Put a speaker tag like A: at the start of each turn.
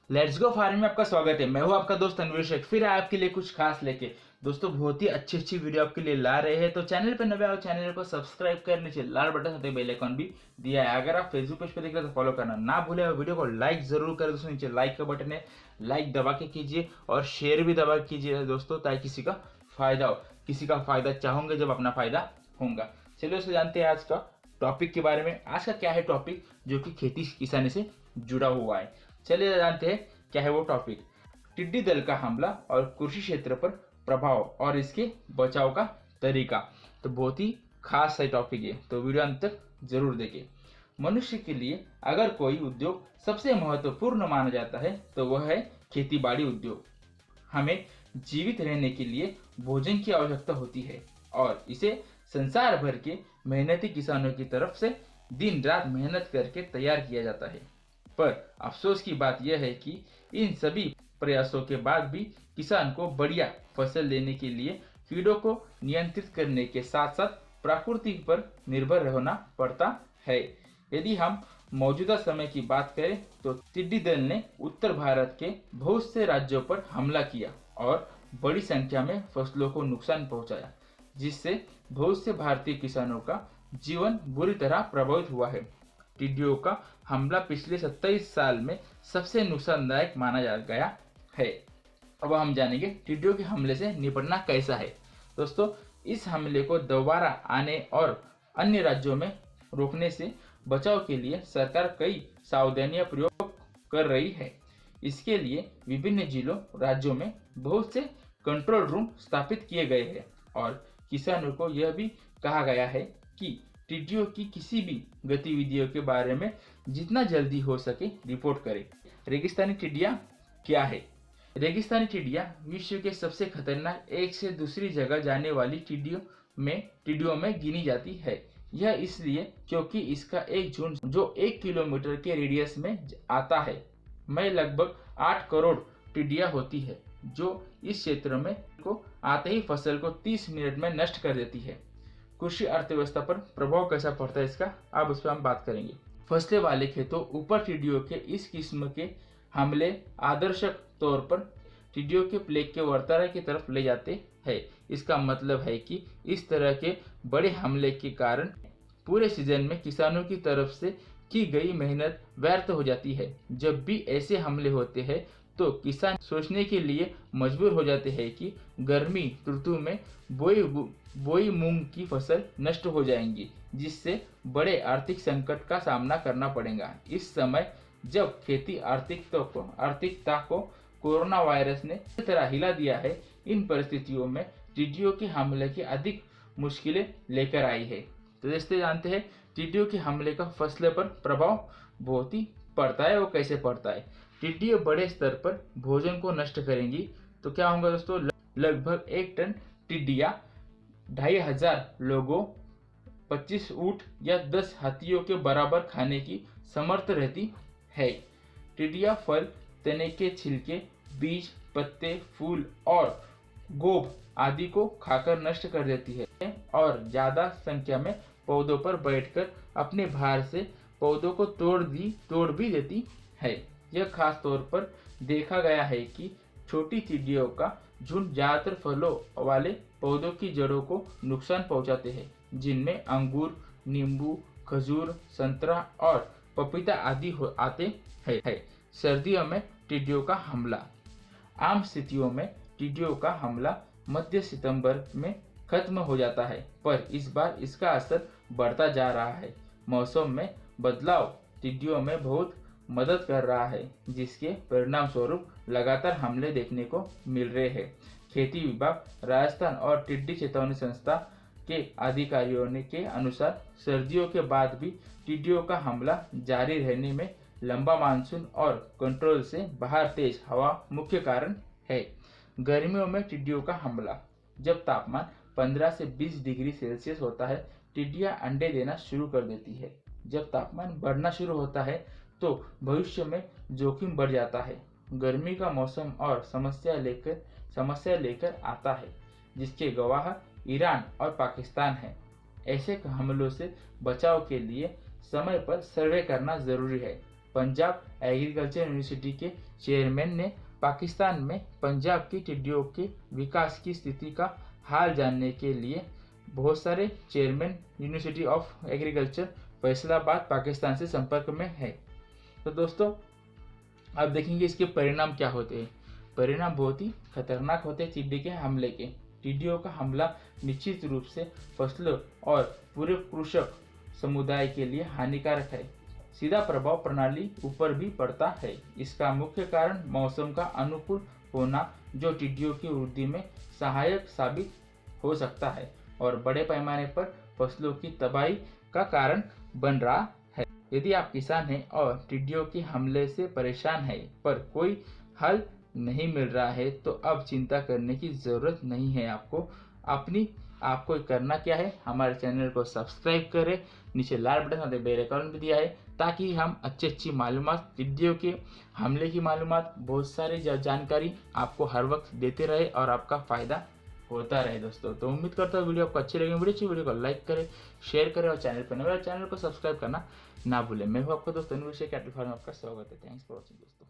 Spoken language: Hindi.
A: लेट्स गो फार्मिंग में आपका स्वागत है। मैं हूं आपका दोस्त अन्वेषक, फिर आपके लिए कुछ खास लेके दोस्तों बहुत ही अच्छी वीडियो आपके लिए ला रहे हैं। तो चैनल पर नए आओ, चैनल को सब्सक्राइब कर नीचे लाल बटन साथ बेल आइकन भी दिया है। अगर आप फेसबुक पेज पे देख रहे हो तो फॉलो करना ना भूले और वीडियो को लाइक जरूर करें दोस्तों। नीचे लाइक का बटन है, लाइक दबा के कीजिए और शेयर भी दबा कीजिए दोस्तों, ताकि किसी का फायदा हो। किसी का फायदा चाहोगे जब अपना फायदा होगा। चलिए दोस्तों जानते हैं आज का टॉपिक के बारे में। आज का क्या है टॉपिक जो कि खेती किसानी से जुड़ा हुआ है। चलिए जानते हैं क्या है वो टॉपिक। टिड्डी दल का हमला और कृषि क्षेत्र पर प्रभाव और इसके बचाव का तरीका। तो बहुत ही खास सा टॉपिक है, तो वीडियो अंत तक जरूर देखें। मनुष्य के लिए अगर कोई उद्योग सबसे महत्वपूर्ण माना जाता है तो वह है खेती बाड़ी उद्योग। हमें जीवित रहने के लिए भोजन की आवश्यकता होती है और इसे संसार भर के मेहनती किसानों की तरफ से दिन रात मेहनत करके तैयार किया जाता है। पर अफसोस की बात यह है कि इन सभी प्रयासों के बाद भी किसान को बढ़िया फसल देने के लिए कीड़ों को नियंत्रित करने के साथ साथ प्रकृति पर निर्भर रहना पड़ता है। यदि हम मौजूदा समय की बात करें तो टिड्डी दल ने उत्तर भारत के बहुत से राज्यों पर हमला किया और बड़ी संख्या में फसलों को नुकसान पहुंचाया, जिससे बहुत से भारतीय किसानों का जीवन बुरी तरह प्रभावित हुआ है। टिड्डियों का हमला पिछले 27 साल में सबसे नुकसानदायक माना जा गया है। अब हम जानेंगे टिड्डियों के हमले से निपटना कैसा है। दोस्तों, इस हमले को दोबारा आने और अन्य राज्यों में रोकने से बचाव के लिए सरकार कई सावधानियां प्रयोग कर रही है। इसके लिए विभिन्न जिलों राज्यों में बहुत से कंट्रोल रूम स्थापित किए गए हैं और किसानों को यह भी कहा गया है कि टिड्डियों की किसी भी गतिविधियों के बारे में जितना जल्दी हो सके रिपोर्ट करें। रेगिस्तानी टिड्डियां क्या है? रेगिस्तानी टिड्डियां विश्व के सबसे खतरनाक एक से दूसरी जगह जाने वाली टिड्डियों में गिनी जाती है। यह इसलिए क्योंकि इसका एक झुंड जो 1 किलोमीटर के रेडियस में आता है में लगभग 8 करोड़ टिड्डियां होती है, जो इस क्षेत्र में को आते ही फसल को 30 मिनट में नष्ट कर देती है। कृषि अर्थव्यवस्था पर प्रभाव कैसा पड़ता है इसका, अब उस पर हम बात करेंगे। फसले वाले खेतों ऊपर टिड्डियों के इस किस्म के हमले आदर्शक तौर पर टिड्डियों के प्लेग के वर्तारा की तरफ ले जाते हैं। इसका मतलब है कि इस तरह के बड़े हमले के कारण पूरे सीजन में किसानों की तरफ से की गई मेहनत व्यर्थ हो जाती है। जब भी ऐसे हमले होते हैं तो किसान सोचने के लिए मजबूर हो जाते हैं कि गर्मी ऋतु में बोई मूंग की फसल नष्ट हो जाएंगी, जिससे बड़े आर्थिक संकट का सामना करना पड़ेगा। इस समय जब खेती आर्थिकता को कोरोना वायरस ने इस तरह हिला दिया है, इन परिस्थितियों में टिड्डियों के हमले की अधिक मुश्किलें लेकर आई है। तो जैसे जानते हैं टिड्डियों के हमले का फसलों पर प्रभाव बहुत ही पड़ता है। वो कैसे पड़ता है? टिड्डियां बड़े स्तर पर भोजन को नष्ट करेंगी तो क्या होगा दोस्तों, लगभग 1 टन टिड्डियां 2500 लोगों, 25 ऊंट या 10 हाथियों के बराबर खाने की समर्थ रहती है। टिड्डियां फल, तने के छिलके, बीज, पत्ते, फूल और गोब आदि को खाकर नष्ट कर देती है और ज्यादा संख्या में पौधों पर बैठकर अपने भार से पौधों को तोड़ भी देती है। यह खास तौर पर देखा गया है कि छोटी टिड्डियों का झुंड ज्यादातर फलों वाले पौधों की जड़ों को नुकसान पहुंचाते हैं, जिनमें अंगूर, नींबू, खजूर, संतरा और पपीता आदि आते हैं। सर्दियों में टिड्डियों का हमला। आम स्थितियों में टिड्डियों का हमला मध्य सितंबर में खत्म हो जाता है, पर इस बार इसका असर बढ़ता जा रहा है। मौसम में बदलाव टिड्डियों में बहुत मदद कर रहा है, जिसके परिणाम स्वरूप लगातार हमले देखने को मिल रहे हैं। खेती विभाग राजस्थान और टिड्डी चेतावनी संस्था के अधिकारियों के अनुसार सर्दियों के बाद भी टिड्डियों का हमला जारी रहने में लंबा मानसून और कंट्रोल से बाहर तेज हवा मुख्य कारण है। गर्मियों में टिड्डियों का हमला। जब तापमान 15 से 20 डिग्री सेल्सियस होता है, टिड्डियां अंडे देना शुरू कर देती है। जब तापमान बढ़ना शुरू होता है तो भविष्य में जोखिम बढ़ जाता है। गर्मी का मौसम और समस्या लेकर आता है, जिसके गवाह ईरान और पाकिस्तान हैं। ऐसे हमलों से बचाव के लिए समय पर सर्वे करना जरूरी है। पंजाब एग्रीकल्चर यूनिवर्सिटी के चेयरमैन ने पाकिस्तान में पंजाब की टिड्डियों के विकास की स्थिति का हाल जानने के लिए बहुत सारे chairman university of agriculture Faisalabad Pakistan से संपर्क में है। तो दोस्तों अब देखेंगे इसके परिणाम क्या होते हैं। परिणाम बहुत ही खतरनाक होते हैं टिड्डी के हमले के। टिड्डियों का हमला निश्चित रूप से फसलों और पूरे कृषक समुदाय के लिए हानिकारक है। सीधा प्रभाव प्रणाली ऊपर भी पड़ता है। इसका मुख्य कारण मौसम का अनुकूल होना, जो टिड्डियों की वृद्धि में सहायक साबित हो सकता है और बड़े पैमाने पर फसलों की तबाही का कारण बन रहा है। यदि आप किसान हैं और टिड्डियों के हमले से परेशान हैं पर कोई हल नहीं मिल रहा है, तो अब चिंता करने की ज़रूरत नहीं है। आपको करना क्या है, हमारे चैनल को सब्सक्राइब करें, नीचे लाल बटन में बेल आइकन भी दिया है ताकि हम अच्छी मालूमात, टिड्डियों के हमले की मालूमात, बहुत सारी जानकारी आपको हर वक्त देते रहे और आपका फ़ायदा होता रहे दोस्तों। तो उम्मीद करता हूँ वीडियो आपको अच्छी लगी। वीडियो को लाइक करें, शेयर करें और चैनल को सब्सक्राइब करना ना भूलें। मैं हूँ आपका दोस्त तनुष, कैटल फार्म, आपका स्वागत है। थैंक्स फॉर वॉचिंग दोस्तों।